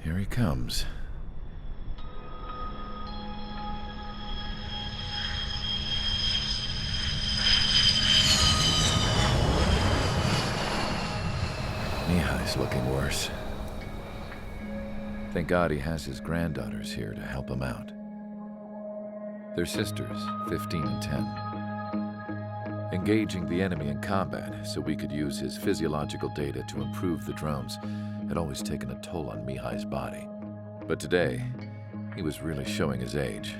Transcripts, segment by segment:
Here he comes. Mihai's looking worse. Thank God he has his granddaughters here to help him out. They're sisters, 15 and 10. Engaging the enemy in combat so we could use his physiological data to improve the drones had always taken a toll on Mihai's body. But today, he was really showing his age.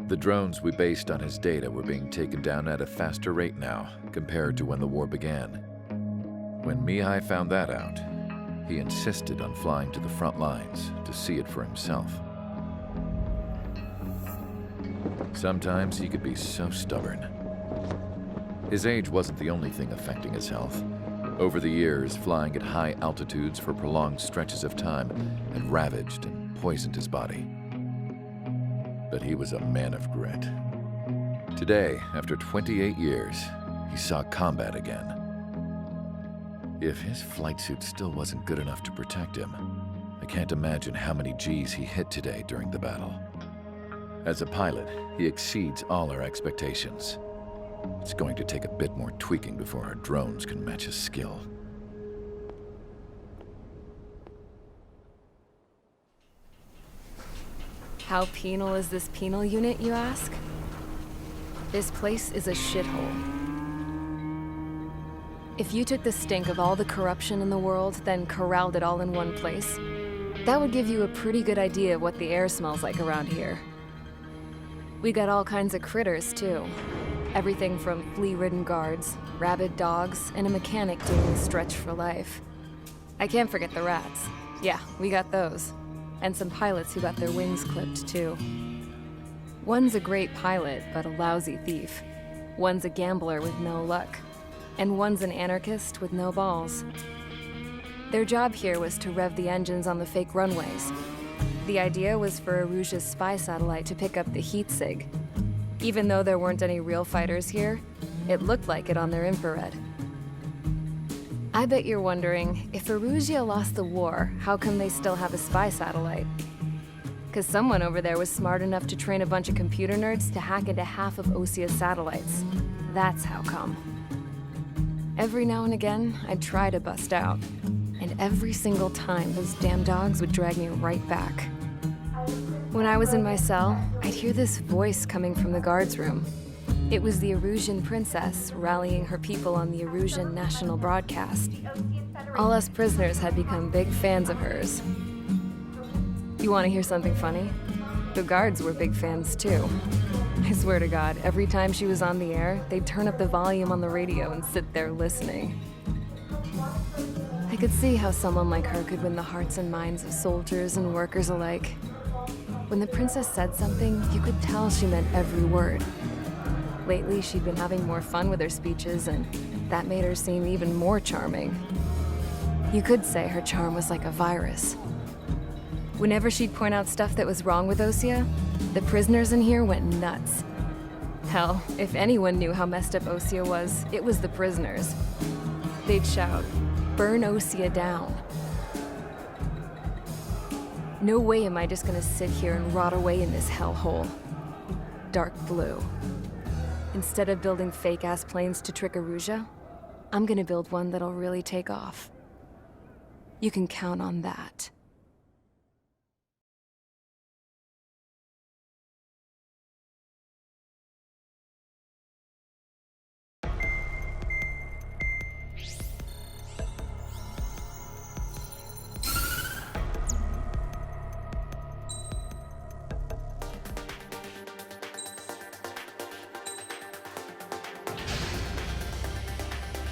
The drones we based on his data were being taken down at a faster rate now compared to when the war began. When Mihai found that out, he insisted on flying to the front lines to see it for himself. Sometimes he could be so stubborn. His age wasn't the only thing affecting his health. Over the years, flying at high altitudes for prolonged stretches of time had ravaged and poisoned his body. But he was a man of grit. Today, after 28 years, he saw combat again. If his flight suit still wasn't good enough to protect him, I can't imagine how many G's he hit today during the battle. As a pilot, he exceeds all our expectations. It's going to take a bit more tweaking before our drones can match his skill. How penal is this penal unit, you ask? This place is a shithole. If you took the stink of all the corruption in the world, then corralled it all in one place, that would give you a pretty good idea of what the air smells like around here. We got all kinds of critters, too. Everything from flea-ridden guards, rabid dogs, and a mechanic doing a stretch for life. I can't forget the rats. Yeah, we got those. And some pilots who got their wings clipped, too. One's a great pilot, but a lousy thief. One's a gambler with no luck. And one's an anarchist with no balls. Their job here was to rev the engines on the fake runways. The idea was for Aruja's spy satellite to pick up the heat sig. Even though there weren't any real fighters here, it looked like it on their infrared. I bet you're wondering, if Aruja lost the war, how come they still have a spy satellite? 'Cause someone over there was smart enough to train a bunch of computer nerds to hack into half of Osia's satellites. That's how come. Every now and again, I'd try to bust out. And every single time, those damn dogs would drag me right back. When I was in my cell, I'd hear this voice coming from the guards room. It was the Arusian princess rallying her people on the Arusian national broadcast. All us prisoners had become big fans of hers. You want to hear something funny? The guards were big fans too. I swear to God, every time she was on the air, they'd turn up the volume on the radio and sit there listening. I could see how someone like her could win the hearts and minds of soldiers and workers alike. When the princess said something, you could tell she meant every word. Lately, she'd been having more fun with her speeches, and that made her seem even more charming. You could say her charm was like a virus. Whenever she'd point out stuff that was wrong with Osia, the prisoners in here went nuts. Hell, if anyone knew how messed up Osia was, it was the prisoners. They'd shout, "Burn Osia down." No way am I just gonna sit here and rot away in this hellhole. Dark blue. Instead of building fake-ass planes to trick Aruja, I'm gonna build one that'll really take off. You can count on that.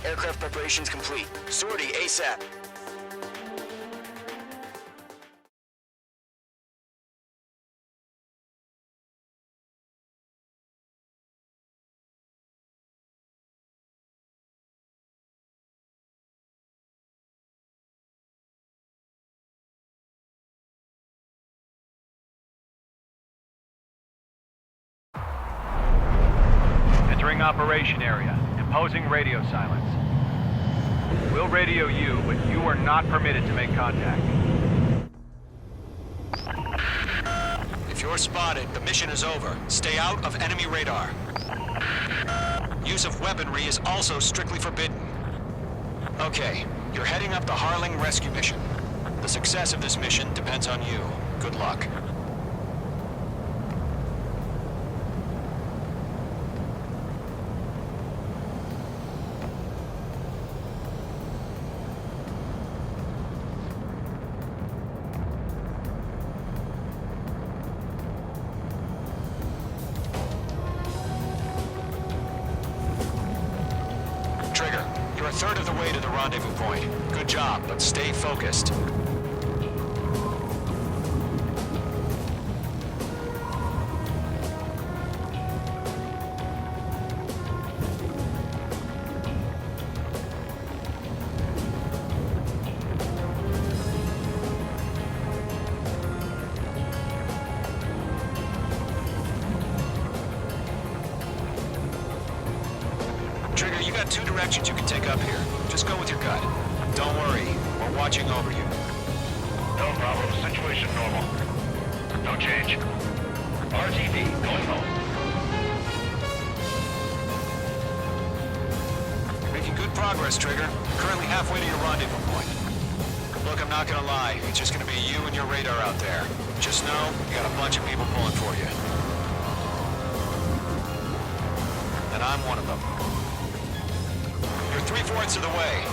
Aircraft preparations complete. Sortie ASAP. Entering operation area. Imposing radio silence. We'll radio you, but you are not permitted to make contact. If you're spotted, the mission is over. Stay out of enemy radar. Use of weaponry is also strictly forbidden. Okay, you're heading up the Harling rescue mission. The success of this mission depends on you. Good luck. Trigger, you're a third of the way to the rendezvous point. Good job, but stay focused. Trigger, you got two directions you can take up here. Just go with your gut. Don't worry, we're watching over you. No problem. Situation normal. No change. RTD, going home. Making good progress, Trigger. Currently halfway to your rendezvous point. Look, I'm not gonna lie. It's just gonna be you and your radar out there. Just know, you got a bunch of people pulling for you. And I'm one of them. You're 3/4 of the way.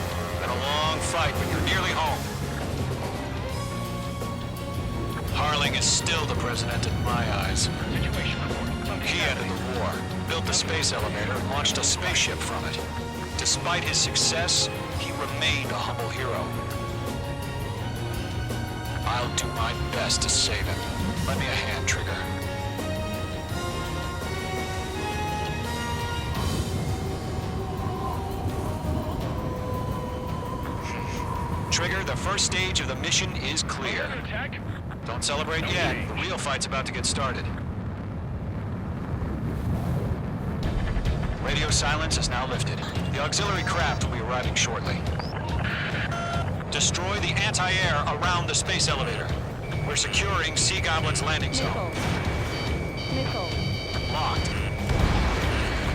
Been a long fight, but you're nearly home. Harling is still the president in my eyes. Situation report. He ended the war, built the space elevator, and launched a spaceship from it. Despite his success, he remained a humble hero. I'll do my best to save him. Lend me a hand, Trigger. Trigger, the first stage of the mission is clear. Attack? Don't celebrate yet. The real fight's about to get started. Radio silence is now lifted. The auxiliary craft will be arriving shortly. Destroy the anti-air around the space elevator. We're securing Sea Goblin's landing zone. Nickel. Locked.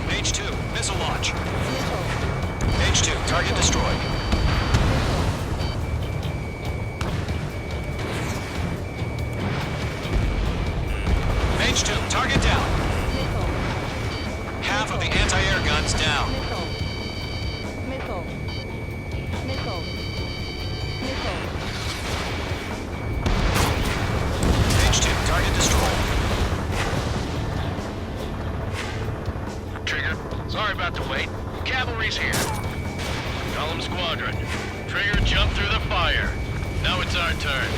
Mage 2, missile launch. Nickel. Mage 2, target destroyed. Mage 2, target down. Nickel. Half of the anti-air guns down. Nickel. Nickel. Nickel. Nickel. Mage 2, target destroyed. Trigger, sorry about the wait. Cavalry's here. Column Squadron. Trigger jumped through the fire. Now it's our turn.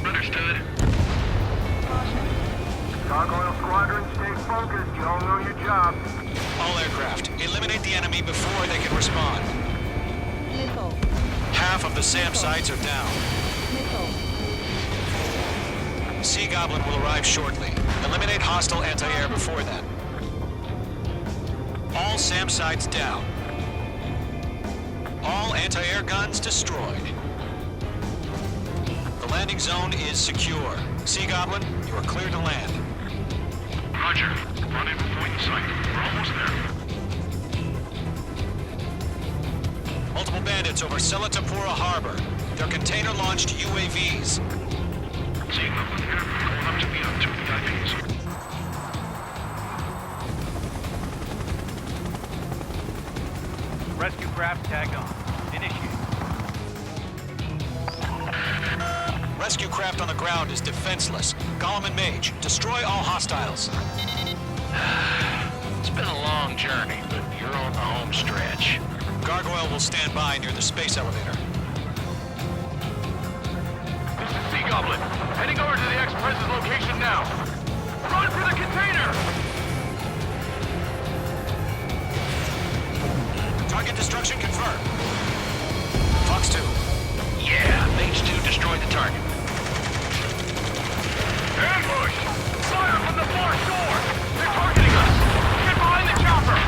Understood. Gargoyle Squadron, stay focused. You all know your job. All aircraft, eliminate the enemy before they can respond. Nickel. Half of the SAM sites are down. Nickel. Sea Goblin will arrive shortly. Eliminate hostile anti-air before then. All SAM sites down. All anti-air guns destroyed. The landing zone is secure. Sea Goblin, you are clear to land. Roger. Rendezvous point in sight. We're almost there. Multiple bandits over Selatapura Harbor. They're container-launched UAVs. Seeing them here. Going up to meet up 2 VIPs. Rescue craft tagged on. Initiate. Rescue craft on the ground is defenseless. Gollum and Mage, destroy all hostiles. It's been a long journey, but you're on the home stretch. Gargoyle will stand by near the space elevator. This is Sea Goblin. Heading over to the Express's location now. Run for the container! Target destruction confirmed. Fox 2. Yeah, Mage 2 destroyed the target. Ambush! Fire from the far shore! They're targeting us! Get behind the chopper!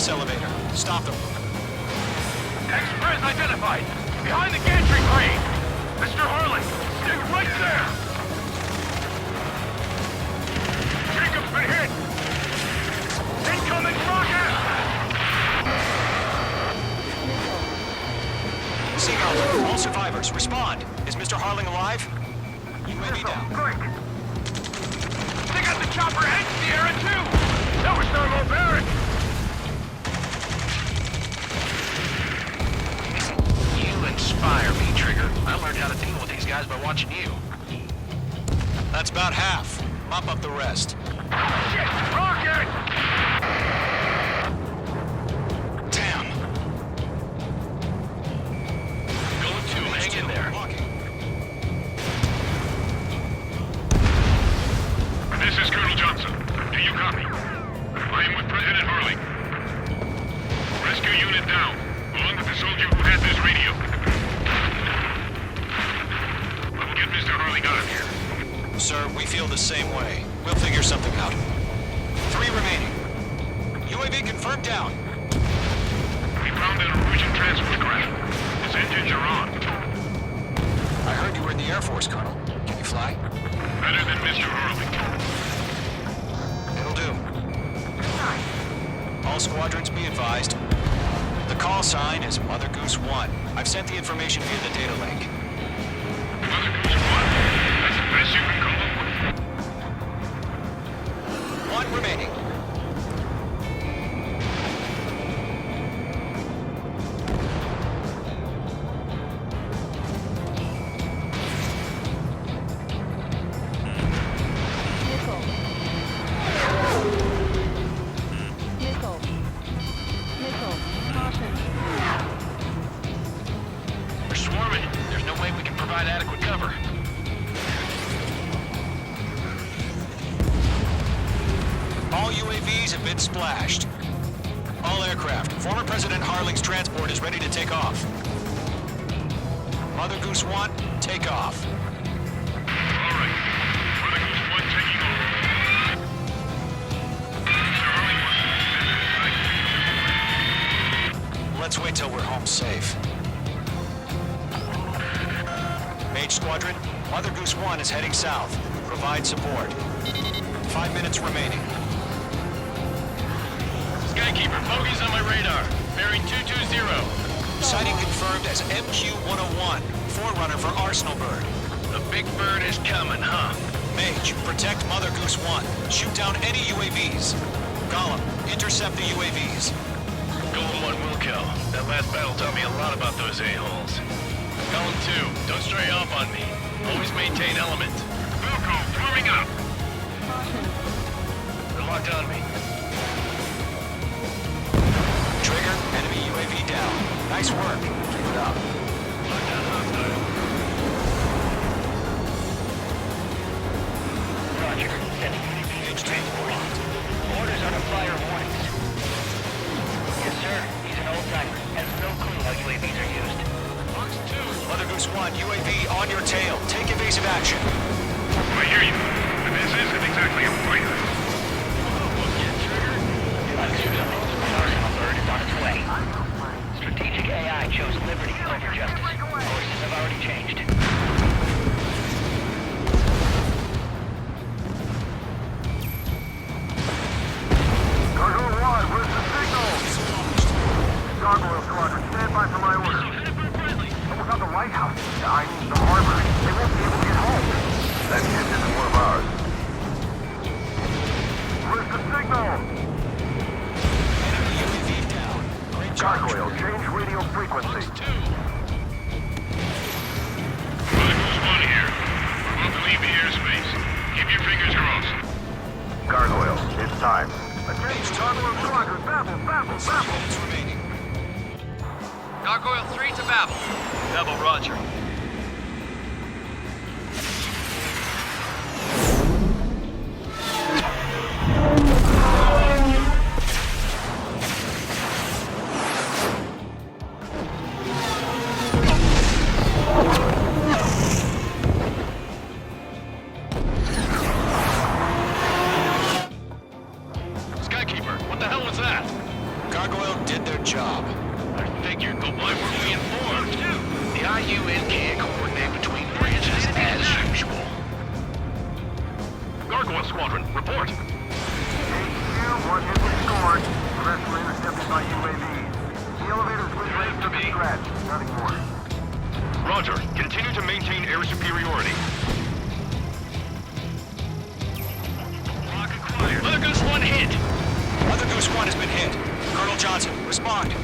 this elevator. Stop them. Express identified. Behind the gantry crane. Mr. Harley, stay right there. Jacob's been hit. Incoming rocket. Seagull, all survivors, respond. Is Mr. Harling alive? UAV down. Quick! They got the chopper head in the air too. That was thermobaric. You inspire me, Trigger. I learned how to deal with these guys by watching you. That's about half. Mop up the rest. Shit! Rocket! Damn. Going to hang in there. This is Colonel Johnson. Do you copy? I am with President Harley. Rescue unit down, along with the soldier who had this radio. I will get Mr. Harley out of here. Sir, we feel the same way. We'll figure something out. 3 remaining. UAV confirmed down. We found a Norwegian transport craft. Its engines are on. I heard you were in the Air Force, Colonel. Can you fly? Better than Mr. Harley. It'll do. All squadrons be advised. The call sign is Mother Goose 1. I've sent the information via the data link. Mother Goose 1. That's the best you can call them. 1 remaining. We're swarming. There's no way we can provide adequate cover. All UAVs have been splashed. All aircraft. Former President Harling's transport is ready to take off. Mother Goose 1, take off. All right. Mother Goose 1 taking off. Mr. Harley wants Let's wait till we're home safe. Mage Squadron, Mother Goose 1 is heading south. Provide support. 5 minutes remaining. Skykeeper, bogeys on my radar. Bearing 220. Sighting confirmed as MQ-101, forerunner for Arsenal Bird. The big bird is coming, huh? Mage, protect Mother Goose 1. Shoot down any UAVs. Gollum, intercept the UAVs. Golem 1 will kill. That last battle taught me a lot about those a-holes. Golem 2, don't stray off on me. Always maintain element. Wilco, warming up. They're locked on me. Trigger, enemy UAV down. Nice work. Keep it up. Lockdown hostile. Roger. Sending UAV transport. Orders are to fire warnings. Yes, sir. He's an old-timer. Has no clue how UAVs are used. Box 2. Mother Goose 1, UAV on your tail. Take evasive action. I hear you. But this isn't exactly a fighter. Arsenal Bird is on its way. Strategic AI chose liberty over justice. Courses have already changed. Gargoyle 1, where's the signal? Gargoyle Squadron, stand by for my order. Someone's on the lighthouse. I mean, the harbor. They won't be able to get home. That ship isn't one of ours. Where's the signal? UAV down. Great job. Gargoyle, change radio frequency. Box 2. Mother Goose 1 here. We're about to leave the airspace. Keep your fingers crossed. Gargoyle, it's time. Attention, Gargoyle Squadron, babble. 6 minutes remaining. Gargoyle 3 to Babel. Babel, roger. Skykeeper, what the hell was that? Gargoyle UN can't coordinate between branches as usual. Gargoyle Squadron, report. HQ, one hit was scored. The rest were intercepted by UAVs. The elevators went right to the scratch. Nothing more. Roger. Continue to maintain air superiority. Mother Goose 1 hit. Mother Goose 1 has been hit. Colonel Johnson, respond.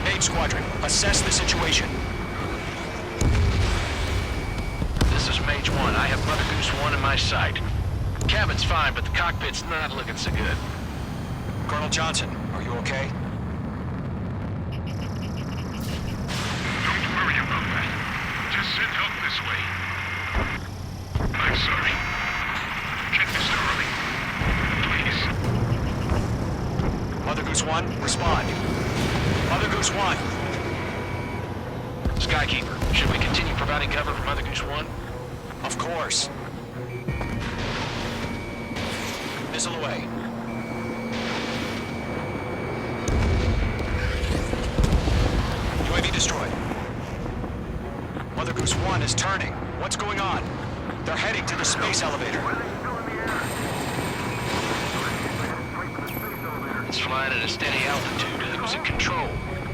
Mage Squadron, assess the situation. This is Mage 1. I have Mother Goose 1 in my sight. Cabin's fine, but the cockpit's not looking so good. Colonel Johnson, are you okay? Don't worry about that. Just send help this way. I'm sorry. Get Mr. Hurley. Please. Mother Goose 1, respond. Mother Goose 1. Skykeeper, should we continue providing cover for Mother Goose 1? Of course. Missile away. UAV destroyed. Mother Goose 1 is turning. What's going on? They're heading to the space elevator. It's flying at a steady altitude. Who's in control?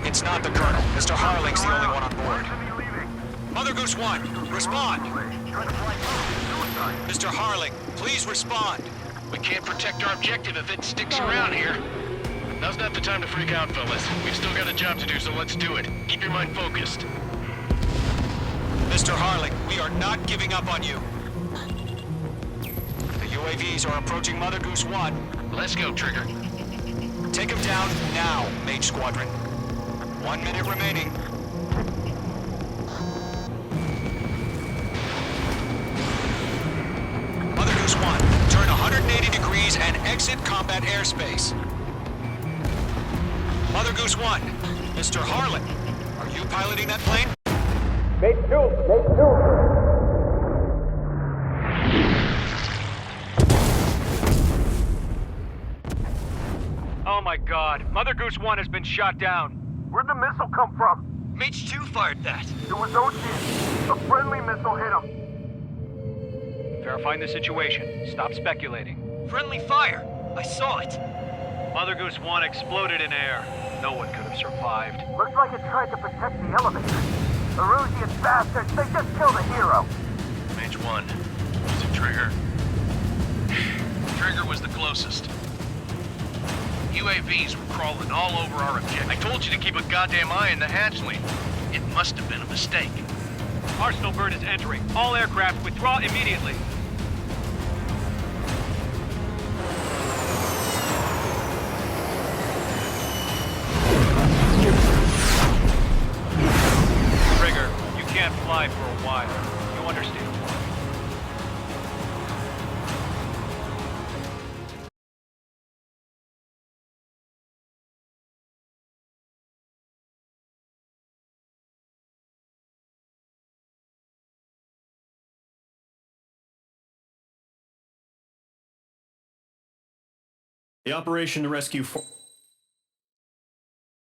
It's not the Colonel. Mr. Harling's the only one on board. Mother Goose 1, respond. Mr. Harling, please respond. We can't protect our objective if it sticks around here. Now's not the time to freak out, fellas. We've still got a job to do, so let's do it. Keep your mind focused. Mr. Harling, we are not giving up on you. The UAVs are approaching Mother Goose 1. Let's go, Trigger. Take him down now, Mage Squadron. 1 minute remaining. Mother Goose 1, turn 180 degrees and exit combat airspace. Mother Goose 1, Mr. Harlan, are you piloting that plane? Oh my god, Mother Goose 1 has been shot down. Where'd the missile come from? Mage 2 fired that. It was Ocean. A friendly missile hit him. Verifying the situation. Stop speculating. Friendly fire! I saw it! Mother Goose 1 exploded in air. No one could have survived. Looks like it tried to protect the elevator. Erusian bastards, they just killed a hero. Mage 1. Was it Trigger? Trigger was the closest. UAVs were crawling all over our objective. I told you to keep a goddamn eye on the hatchling. It must have been a mistake. Arsenal bird is entering. All aircraft withdraw immediately. Trigger, you can't fly for a while. You understand? The operation to rescue